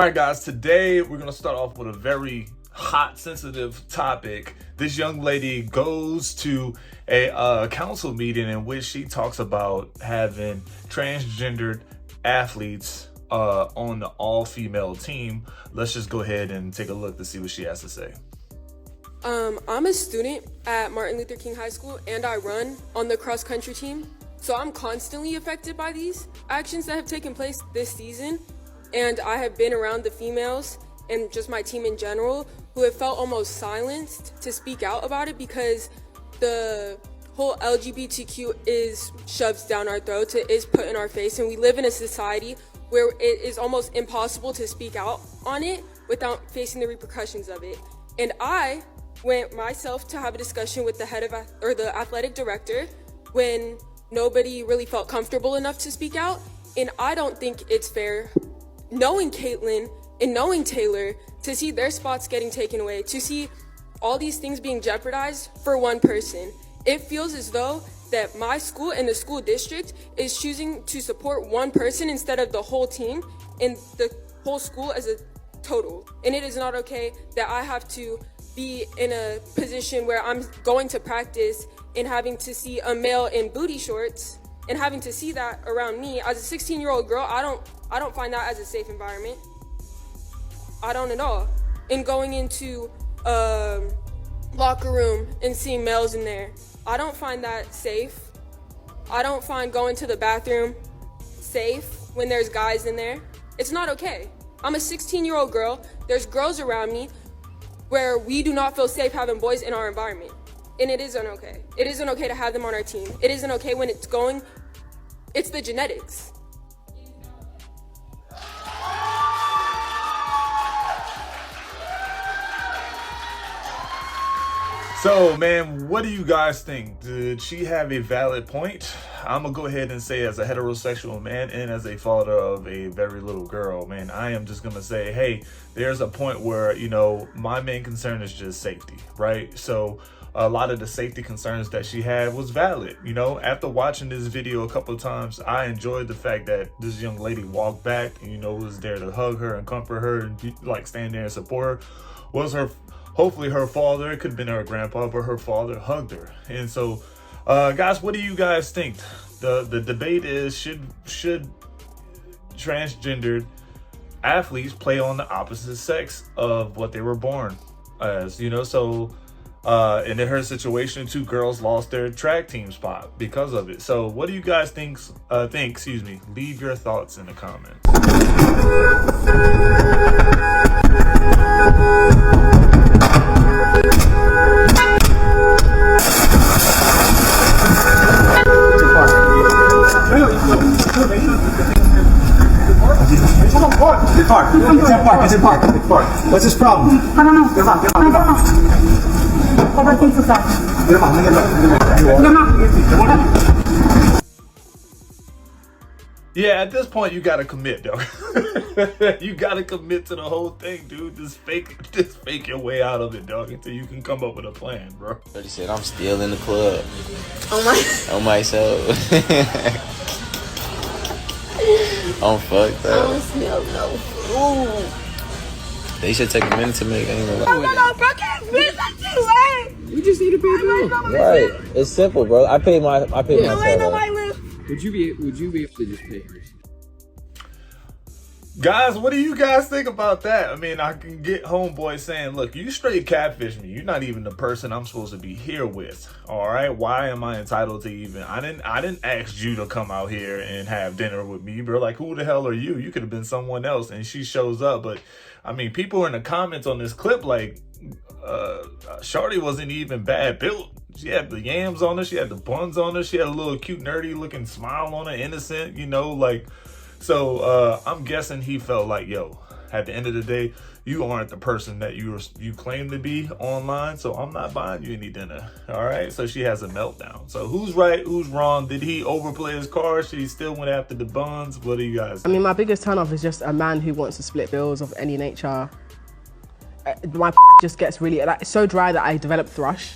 All right, guys, today we're gonna start off with a very hot, sensitive topic. This young lady goes to a council meeting in which she talks about having transgendered athletes on the all-female team. Let's just go ahead and take a look to see what she has to say. I'm a student at Martin Luther King High School, and I run on the cross-country team. So I'm constantly affected by these actions that have taken place this season. And I have been around the females and just my team in general who have felt almost silenced to speak out about it because the whole LGBTQ is shoved down our throats, it is put in our face, and we live in a society where it is almost impossible to speak out on it without facing the repercussions of it. And I went myself to have a discussion with the head of the athletic director when nobody really felt comfortable enough to speak out. And I don't think it's fair, knowing Caitlin and knowing Taylor, to see their spots getting taken away, to see all these things being jeopardized for one person. It feels as though that my school and the school district is choosing to support one person instead of the whole team and the whole school as a total. And it is not okay that I have to be in a position where I'm going to practice and having to see a male in booty shorts and having to see that around me as a 16-year-old girl. I don't find that as a safe environment. I don't at all. And going into a locker room and seeing males in there, I don't find that safe. I don't find going to the bathroom safe when there's guys in there. It's not okay. I'm a 16-year-old girl. There's girls around me where we do not feel safe having boys in our environment. And it isn't okay. It isn't okay to have them on our team. It isn't okay when it's the genetics. So, man, what do you guys think? Did she have a valid point? I'm gonna go ahead and say, as a heterosexual man and as a father of a very little girl, man, I am just gonna say, hey, there's a point where, my main concern is just safety, right? So a lot of the safety concerns that she had was valid. After watching this video a couple of times, I enjoyed the fact that this young lady walked back and, was there to hug her and comfort her and stand there and support her. Hopefully her father, it could have been her grandpa, but her father hugged her. And so, guys, what do you guys think? The debate is, should transgendered athletes play on the opposite sex of what they were born as? So and in her situation, 2 girls lost their track team spot because of it. So what do you guys think? Leave your thoughts in the comments. It's in park. What's his problem? I don't know. Yeah, at this point, you gotta commit, though. You gotta commit to the whole thing, dude. Just fake your way out of it, dog, until you can come up with a plan, bro. He said, I'm still in the club. Oh my soul. I'm fucked up. I don't smell no food. They should take a minute to make anything. No, fucking bitch, that's too late. We just need to pay bills. Right. It's simple, bro. I paid myself. Would you be able to just pay hers? Guys, what do you guys think about that? I mean, I can get homeboy saying, look, you straight catfish me. You're not even the person I'm supposed to be here with. All right. Why am I entitled to even? I didn't ask you to come out here and have dinner with me, bro. Like, who the hell are you? You could have been someone else. And she shows up. But I mean, people in the comments on this clip, like, Shawty wasn't even bad built. She had the yams on her. She had the buns on her. She had a little cute, nerdy looking smile on her, innocent, So I'm guessing he felt like, yo, at the end of the day, you aren't the person that you claim to be online, so I'm not buying you any dinner. All right, so she has a meltdown. So who's right, who's wrong? Did he overplay his card? She still went after the buns? What do you guys think? I mean, my biggest turnoff is just a man who wants to split bills of any nature. My just gets really, it's so dry that I develop thrush.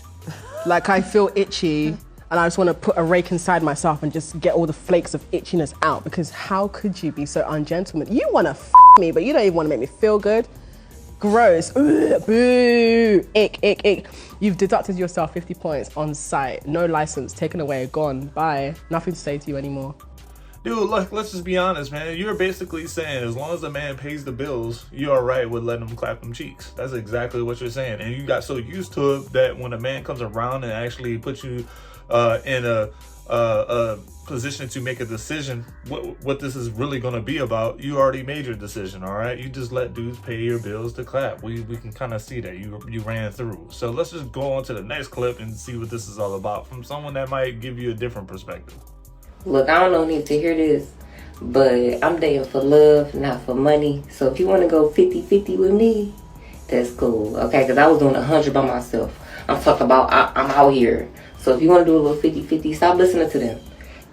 Like, I feel itchy and I just want to put a rake inside myself and just get all the flakes of itchiness out, because how could you be so ungentleman? You want to me, but you don't even want to make me feel good. Gross. Ugh, boo. Ick, ick, ick. You've deducted yourself 50 points on site. No license, taken away, gone, bye. Nothing to say to you anymore. Dude, look, let's just be honest, man. You're basically saying as long as a man pays the bills, you're all right with letting him clap them cheeks. That's exactly what you're saying. And you got so used to it that when a man comes around and actually puts you in a position to make a decision, what this is really going to be about, you already made your decision, all right? You just let dudes pay your bills to clap. We can kind of see that you ran through. So let's just go on to the next clip and see what this is all about from someone that might give you a different perspective. Look, I don't need to hear this, but I'm dating for love, not for money. So if you want to go 50-50 with me, that's cool, okay? Because I was doing 100 by myself. I'm talking about I'm out here. So if you want to do a little 50-50, stop listening to them.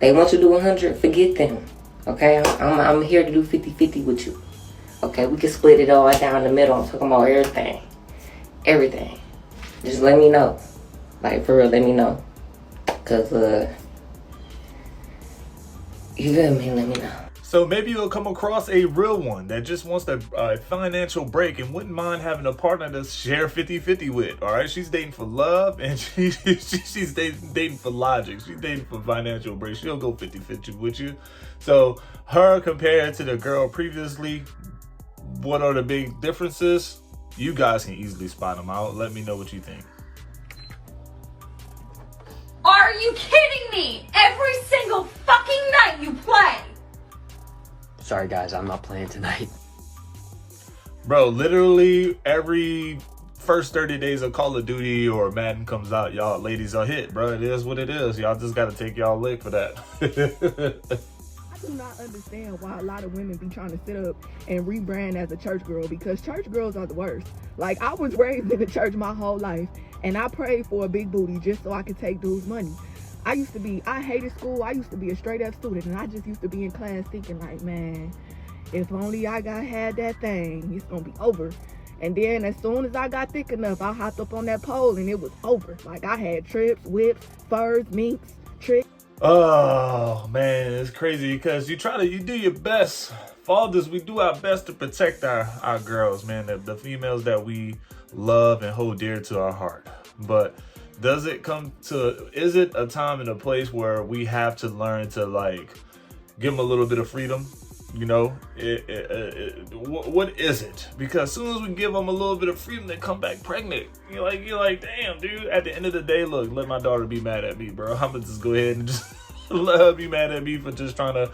They want you to do 100, forget them, okay? I'm here to do 50-50 with you, okay? We can split it all down the middle. I'm talking about everything. Everything. Just let me know. Like, for real, let me know. Because, you feel me? Let me know. So maybe you'll come across a real one that just wants a financial break and wouldn't mind having a partner to share 50-50 with, all right? She's dating for love and she's dating for logic. She's dating for financial break. She'll go 50-50 with you. So her compared to the girl previously, what are the big differences? You guys can easily spot them out. Let me know what you think. Are you kidding me? Every single fucking night you play. Sorry guys, I'm not playing tonight. Bro, literally every first 30 days of Call of Duty or Madden comes out, y'all ladies are hit, bro. It is what it is. Y'all just gotta take y'all lick for that. I do not understand why a lot of women be trying to sit up and rebrand as a church girl, because church girls are the worst. Like, I was raised in the church my whole life, and I prayed for a big booty just so I could take dudes' money. I hated school. I used to be a straight up student, and I just used to be in class thinking like, man, if only I had that thing, it's gonna be over. And then as soon as I got thick enough, I hopped up on that pole and it was over. Like, I had trips, whips, furs, minks, tricks. Oh man, it's crazy because you do your best. Fathers, we do our best to protect our girls, man, the females that we love and hold dear to our heart. But is it a time and a place where we have to learn to, like, give them a little bit of freedom? You know, what is it? Because as soon as we give them a little bit of freedom, they come back pregnant. You're like, damn, dude. At the end of the day, look, let my daughter be mad at me, bro. I'm gonna just go ahead and just let her be mad at me for just trying to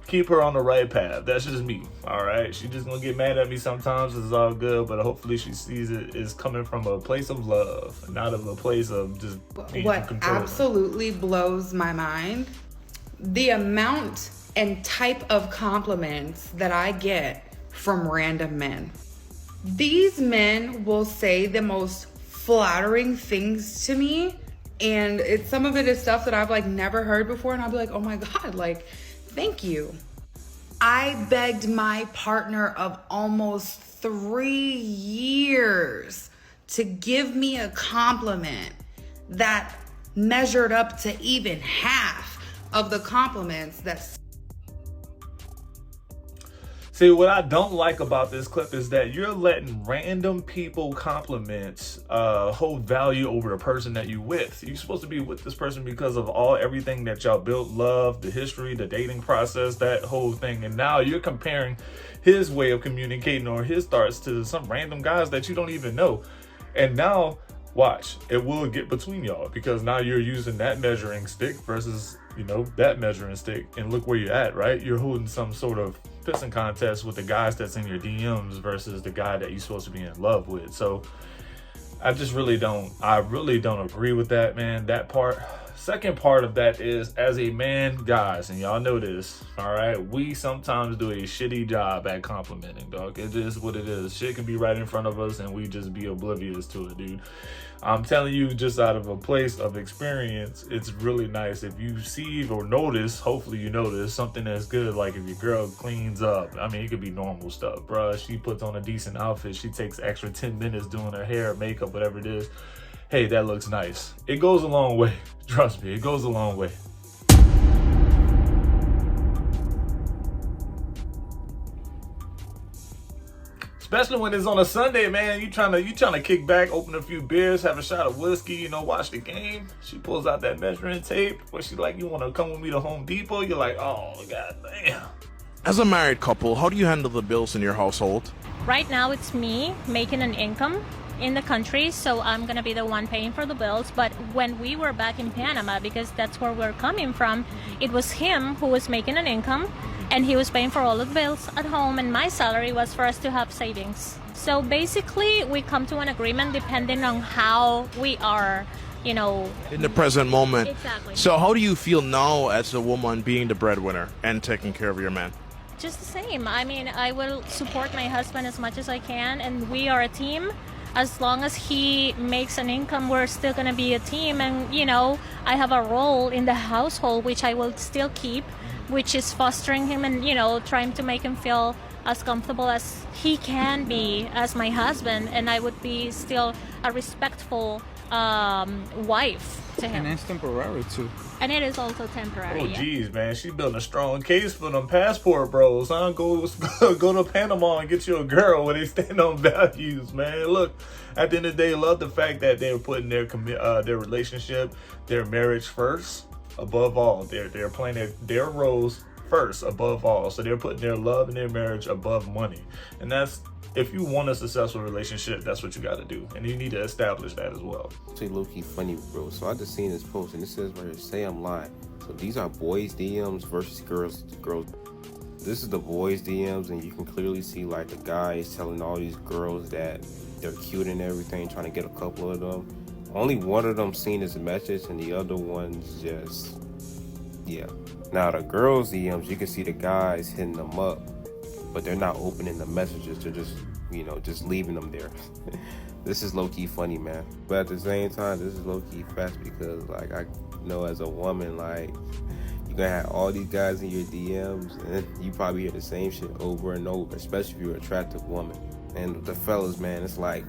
keep her on the right path. That's just me, all right? She just gonna get mad at me sometimes. It's all good, but hopefully she sees it is coming from a place of love, not of a place of just being What absolutely blows my mind, the amount and type of compliments that I get from random men. These men will say the most flattering things to me, and some of it is stuff that I've, like, never heard before, and I'll be like, oh my God, like, thank you. I begged my partner of almost 3 years to give me a compliment that measured up to even half of the compliments that... See, what I don't like about this clip is that you're letting random people compliments hold value over the person that you with. You're supposed to be with this person because of everything that y'all built, love, the history, the dating process, that whole thing. And now you're comparing his way of communicating or his thoughts to some random guys that you don't even know. And now, watch, it will get between y'all because now you're using that measuring stick versus, that measuring stick. And look where you're at, right? You're holding some sort of pissing contest with the guys that's in your DMs versus the guy that you're supposed to be in love with. So I really don't agree with that, man. That part. Second part of that is, as a man, guys, and y'all know this, all right, we sometimes do a shitty job at complimenting, dog. It is what it is. Shit can be right in front of us and we just be oblivious to it, dude. I'm telling you, just out of a place of experience, it's really nice if you see or notice, hopefully you notice something that's good, like if your girl cleans up. I mean, it could be normal stuff, bruh. She puts on a decent outfit. She takes extra 10 minutes doing her hair, makeup, whatever it is. Hey, that looks nice. It goes a long way. Trust me, it goes a long way. Especially when it's on a Sunday, man. You trying to kick back, open a few beers, have a shot of whiskey, you know, watch the game. She pulls out that measuring tape. Where she's like, you want to come with me to Home Depot? You're like, oh, god damn. As a married couple, how do you handle the bills in your household? Right now, it's me making an income in the country, so I'm gonna be the one paying for the bills. But when we were back in Panama, because that's where we're coming from, it was him who was making an income, and he was paying for all of the bills at home, and my salary was for us to have savings. So basically, we come to an agreement depending on how we are, you know, in the present moment. Exactly. So how do you feel now as a woman being the breadwinner and taking care of your man? Just the same. I mean, I will support my husband as much as I can, and we are a team. As long as he makes an income, we're still going to be a team. And, you know, I have a role in the household, which I will still keep, which is fostering him and, you know, trying to make him feel as comfortable as he can be as my husband. And I would be still a respectful wife to him. And it's temporary, too. And it is also temporary. Oh, geez, man. She building a strong case for them passport bros, huh? Go to Panama and get you a girl where they stand on values, man. Look, at the end of the day, love the fact that they're putting their relationship, their marriage first, above all. They're playing their roles first, above all. So they're putting their love and their marriage above money. And that's, if you want a successful relationship, that's what you got to do. And you need to establish that as well. Say low-key funny, bro. So I just seen this post, and it says right here, say I'm lying. So these are boys' DMs versus girls. This is the boys' DMs, and you can clearly see, like, the guy is telling all these girls that they're cute and everything, trying to get a couple of them. Only one of them seen his message, and the other one's just, yeah. Now, the girls' DMs, you can see the guys hitting them up, but they're not opening the messages. They're just, you know, just leaving them there. This is low-key funny, man. But at the same time, this is low-key fast because, like, I know as a woman, like, you're gonna have all these guys in your DMs, and you probably hear the same shit over and over, especially if you're an attractive woman. And the fellas, man, it's like,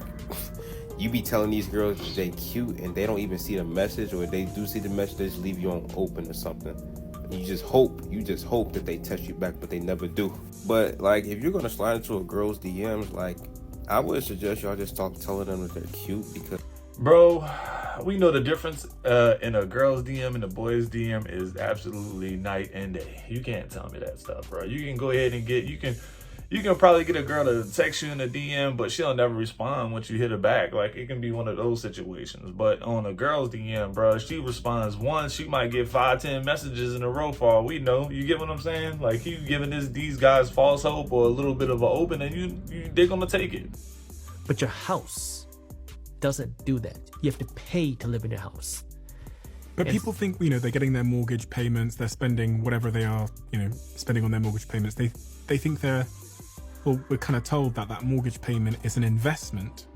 you be telling these girls that they cute, and they don't even see the message, or if they do see the message, they just leave you on open or something. You just hope that they text you back, but they never do. But, like, if you're gonna slide into a girl's DMs, like, I would suggest y'all just stop telling them that they're cute, because, bro, we know the difference in a girl's DM and a boy's DM is absolutely night and day. You can't tell me that stuff, bro. You can go ahead and you can probably get a girl to text you in a DM, but she'll never respond once you hit her back. Like, it can be one of those situations. But on a girl's DM, bro, she responds once, she might get 5-10 messages in a row for all we know. You get what I'm saying? Like, you giving these guys false hope or a little bit of an open, and they're gonna take it. But your house doesn't do that. You have to pay to live in your house. But people think, you know, they're getting their mortgage payments, they're spending whatever they are, you know, spending on their mortgage payments. They think well, we're kind of told that mortgage payment is an investment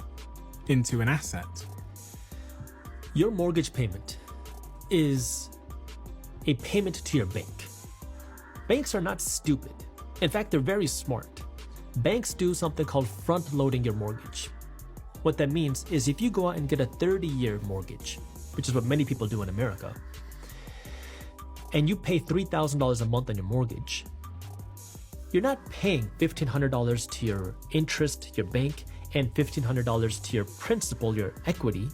into an asset. Your mortgage payment is a payment to your bank. Banks are not stupid. In fact, they're very smart. Banks do something called front-loading your mortgage. What that means is if you go out and get a 30-year mortgage, which is what many people do in America, and you pay $3,000 a month on your mortgage, you're not paying $1,500 to your interest, your bank, and $1,500 to your principal, your equity.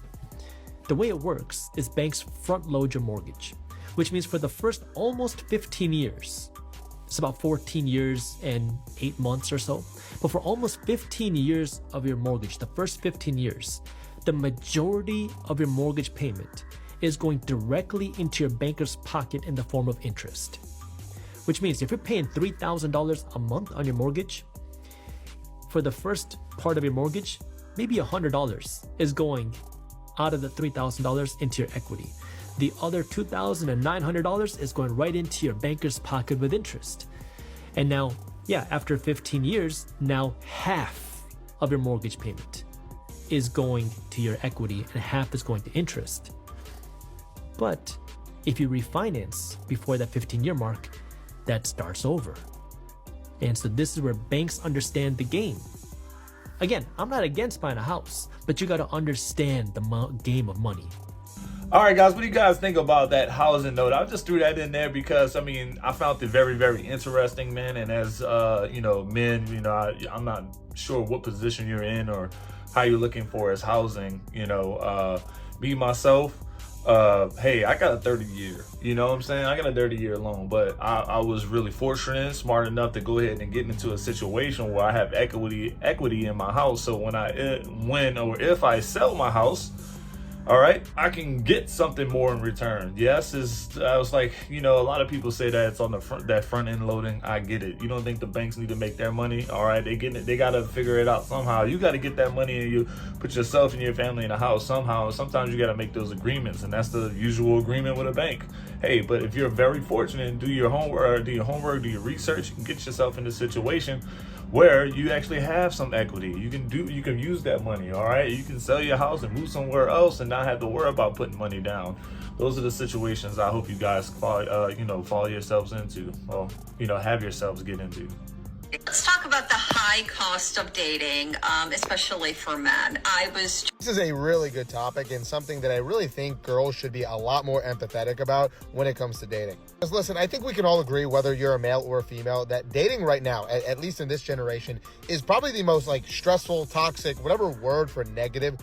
The way it works is banks front load your mortgage, which means for the first almost 15 years, it's about 14 years and 8 months or so, but for almost 15 years of your mortgage, the first 15 years, the majority of your mortgage payment is going directly into your banker's pocket in the form of interest. Which means if you're paying $3,000 a month on your mortgage, for the first part of your mortgage, maybe $100 is going out of the $3,000 into your equity. The other $2,900 is going right into your banker's pocket with interest. And now, yeah, after 15 years, now half of your mortgage payment is going to your equity and half is going to interest. But if you refinance before that 15-year mark, that starts over. And so this is where banks understand the game. Again, I'm not against buying a house, but you got to understand the game of money. All right, guys, what do you guys think about that housing note? I just threw that in there because, I mean, I found it very, very interesting, man. And as, you know, men, you know, I'm not sure what position you're in or how you're looking for as housing, you know. Me, myself, hey, I got a 30-year, you know what I'm saying? I got a 30-year loan, but I was really fortunate, smart enough to go ahead and get into a situation where I have equity in my house. So when or if I sell my house, all right, I can get something more in return. Yes, I was like, you know, a lot of people say that it's on the front end loading. I get it. You don't think the banks need to make their money? All right, they get it. They got to figure it out somehow. You got to get that money and you put yourself and your family in a house somehow. Sometimes you got to make those agreements, and that's the usual agreement with a bank. Hey, but if you're very fortunate and do your homework, do your research, you can get yourself in a situation where you actually have some equity. You can use that money, all right? You can sell your house and move somewhere else and not have to worry about putting money down. Those are the situations I hope you guys follow yourselves into, or, you know, have yourselves get into. Let's talk about the high cost of dating, especially for men. This is a really good topic and something that I really think girls should be a lot more empathetic about when it comes to dating. Because listen, I think we can all agree, whether you're a male or a female, that dating right now, at least in this generation, is probably the most like stressful, toxic, whatever word for negative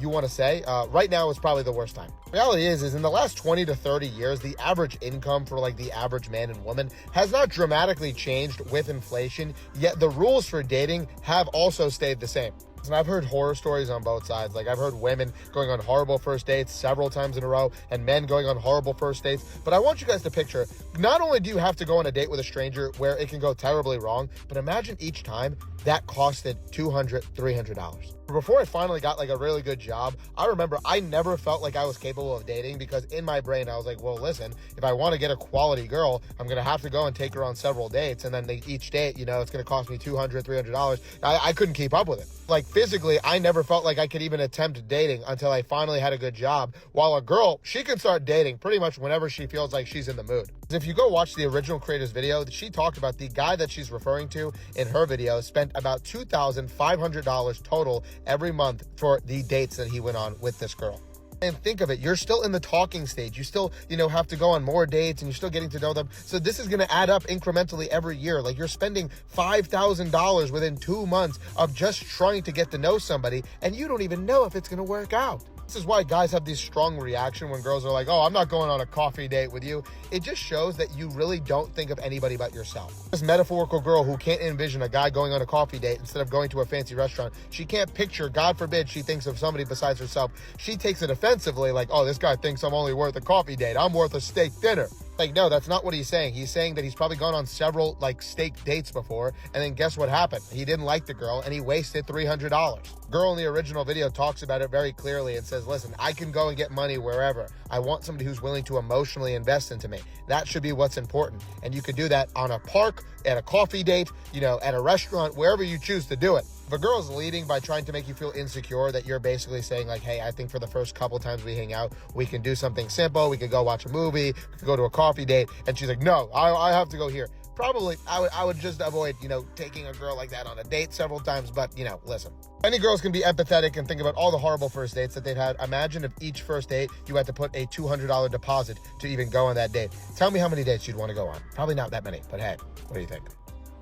you want to say. Right now is probably the worst time. Reality is in the last 20 to 30 years, the average income for like the average man and woman has not dramatically changed with inflation, yet the rules for dating have also stayed the same. And I've heard horror stories on both sides. Like, I've heard women going on horrible first dates several times in a row and men going on horrible first dates. But I want you guys to picture, not only do you have to go on a date with a stranger where it can go terribly wrong, but imagine each time that costed $200, $300. Before I finally got like a really good job, I remember I never felt like I was capable of dating, because in my brain I was like, well, listen, if I want to get a quality girl, I'm going to have to go and take her on several dates. And then each date, you know, it's going to cost me $200, $300. I couldn't keep up with it. Like, physically, I never felt like I could even attempt dating until I finally had a good job. While a girl, she can start dating pretty much whenever she feels like she's in the mood. If you go watch the original creator's video, she talked about the guy that she's referring to in her video spent about $2,500 total every month for the dates that he went on with this girl. And think of it, you're still in the talking stage. You still, you know, have to go on more dates and you're still getting to know them. So this is going to add up incrementally every year. Like, you're spending $5,000 within 2 months of just trying to get to know somebody, and you don't even know if it's going to work out. This is why guys have this strong reaction when girls are like, oh, I'm not going on a coffee date with you. It just shows that you really don't think of anybody but yourself. This metaphorical girl who can't envision a guy going on a coffee date instead of going to a fancy restaurant. She can't picture, God forbid, she thinks of somebody besides herself. She takes it offensively, like, oh, this guy thinks I'm only worth a coffee date. I'm worth a steak dinner. Like, no, that's not what he's saying. He's saying that he's probably gone on several, like, steak dates before, and then guess what happened? He didn't like the girl, and he wasted $300. Girl in the original video talks about it very clearly and says, listen, I can go and get money wherever. I want somebody who's willing to emotionally invest into me. That should be what's important. And you could do that on a park, at a coffee date, you know, at a restaurant, wherever you choose to do it. If a girl's leading by trying to make you feel insecure, that you're basically saying like, hey, I think for the first couple times we hang out, we can do something simple. We could go watch a movie, we could go to a coffee date. And she's like, no, I have to go here. Probably, I would just avoid, you know, taking a girl like that on a date several times. But, you know, listen, any girls can be empathetic and think about all the horrible first dates that they've had. Imagine if each first date you had to put a $200 deposit to even go on that date. Tell me how many dates you'd want to go on. Probably not that many, but hey, what do you think?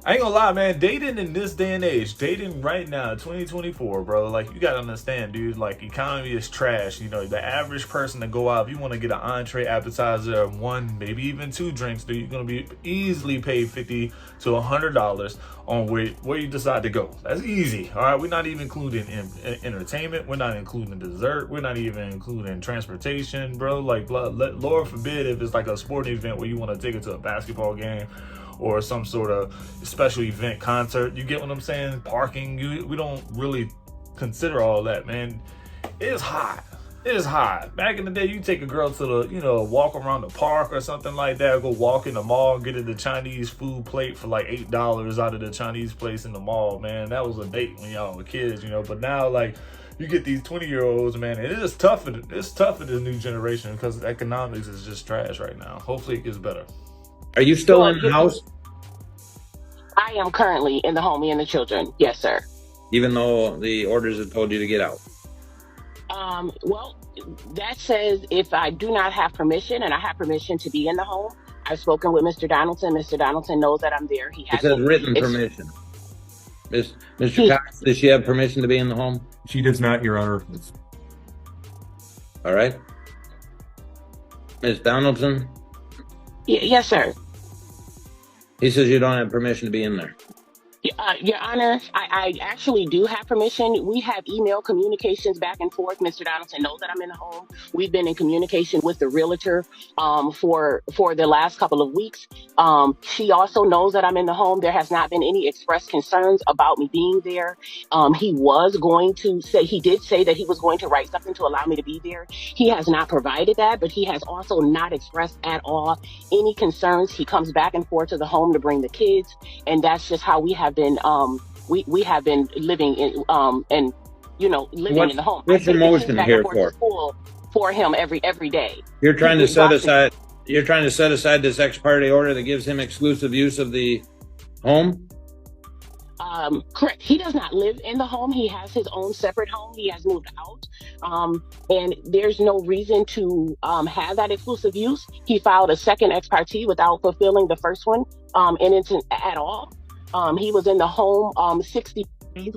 I ain't gonna lie, man, dating in this day and age, dating right now, 2024, bro, like, you gotta understand, dude, like, economy is trash. You know, the average person to go out, if you want to get an entree, appetizer, one, maybe even 2 drinks, dude, you're gonna be easily paid $50 to $100 on where you decide to go. That's easy, all right? We're not even including entertainment. We're not including dessert. We're not even including transportation, bro. Like, Lord forbid if it's like a sporting event where you want to take it to a basketball game or some sort of special event concert. You get what I'm saying? Parking, we don't really consider all that, man. It's hot. It is hot. Back in the day, you take a girl to the, you know, walk around the park or something like that, go walk in the mall, get her the Chinese food plate for like $8 out of the Chinese place in the mall, man. That was a date when y'all were kids, you know, but now, like, you get these 20-year-olds, man, and it is tough for this new generation because economics is just trash right now. Hopefully it gets better. Are you still in the house? I am currently in the home, me and the children. Yes, sir. Even though the orders have told you to get out? Well, that says if I do not have permission and I have permission to be in the home, I've spoken with Mr. Donaldson. Mr. Donaldson knows that I'm there. He It has says written permission. Mr. Cox, does she have permission to be in the home? She does not, Your Honor. All right. Ms. Donaldson? Yes, sir. He says you don't have permission to be in there. Your Honor, I actually do have permission. We have email communications back and forth. Mr. Donaldson knows that I'm in the home. We've been in communication with the realtor for the last couple of weeks. She also knows that I'm in the home. There has not been any expressed concerns about me being there. He did say that he was going to write something to allow me to be there. He has not provided that, but he has also not expressed at all any concerns. He comes back and forth to the home to bring the kids, and that's just how we have been we have been living in and living in the home. What's the motion here for? For him every day. You're trying to set aside this ex parte order that gives him exclusive use of the home? Correct. He does not live in the home. He has his own separate home. He has moved out. And there's no reason to have that exclusive use. He filed a second ex parte without fulfilling the first one at all. He was in the home 60 days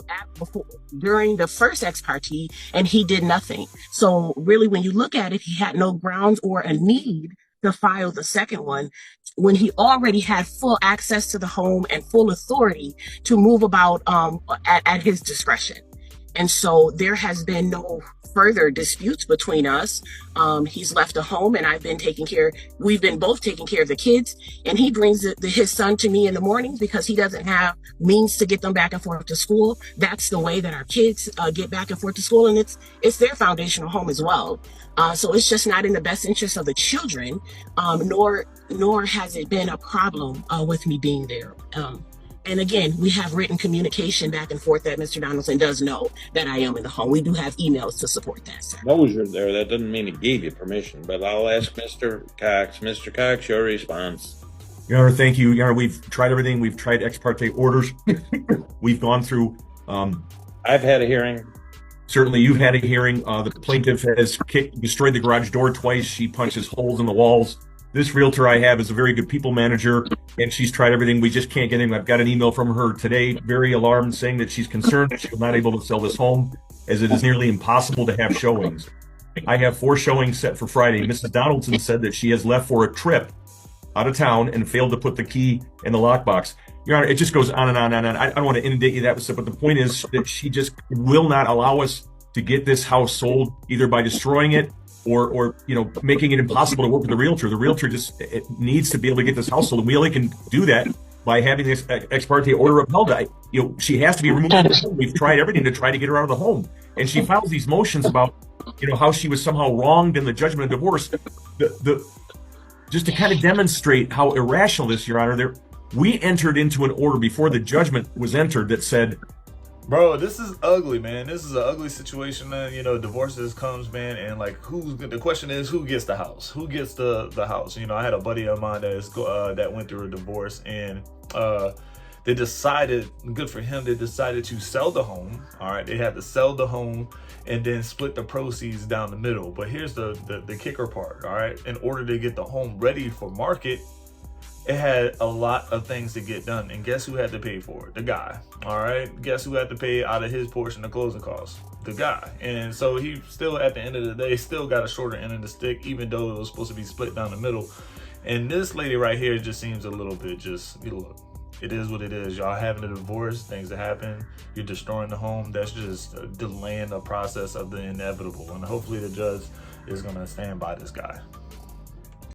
during the first ex parte, and he did nothing. So really, when you look at it, he had no grounds or a need to file the second one when he already had full access to the home and full authority to move about at his discretion. And so there has been no further disputes between us. He's left the home, and we've been both taking care of the kids, and he brings his son to me in the mornings because he doesn't have means to get them back and forth to school. That's the way that our kids get back and forth to school, and it's their foundational home as well. So it's just not in the best interest of the children, nor has it been a problem with me being there. And again, we have written communication back and forth that Mr. Donaldson does know that I am in the home. We do have emails to support that, sir. Knows you're there. That doesn't mean he gave you permission, but I'll ask Mr. Cox. Mr. Cox, your response. Your Honor, thank you. Your Honor, we've tried everything. We've tried ex parte orders. We've gone through. I've had a hearing. Certainly, you've had a hearing. The plaintiff has destroyed the garage door twice. She punches holes in the walls. This realtor I have is a very good people manager, and she's tried everything. We just can't get in. I've got an email from her today, very alarmed, saying that she's concerned that she's not able to sell this home, as it is nearly impossible to have showings. I have 4 showings set for Friday. Mrs. Donaldson said that she has left for a trip out of town and failed to put the key in the lockbox. Your Honor, it just goes on and on and on. I don't want to inundate you that with stuff, but the point is that she just will not allow us to get this house sold, either by destroying it or making it impossible to work with the realtor. The realtor it needs to be able to get this house sold, and we only can do that by having this ex parte order upheld. She has to be removed from the home. We've tried everything to try to get her out of the home, and she files these motions about how she was somehow wronged in the judgment of divorce. Just to kind of demonstrate how irrational this, Your Honor, we entered into an order before the judgment was entered that said, bro, this is ugly, man. This is an ugly situation, man. Divorces comes, man, and the question is, who gets the house? Who gets the house? I had a buddy of mine that went through a divorce, and they decided, good for him, they decided to sell the home. All right, they had to sell the home and then split the proceeds down the middle. But here's the kicker part, all right? In order to get the home ready for market, it had a lot of things to get done. And guess who had to pay for it? The guy, all right? Guess who had to pay out of his portion of closing costs? The guy. And so he still, at the end of the day, still got a shorter end of the stick, even though it was supposed to be split down the middle. And this lady right here just seems a little bit look, it is what it is. Y'all having a divorce, things that happen, you're destroying the home. That's just delaying the process of the inevitable. And hopefully the judge is going to stand by this guy.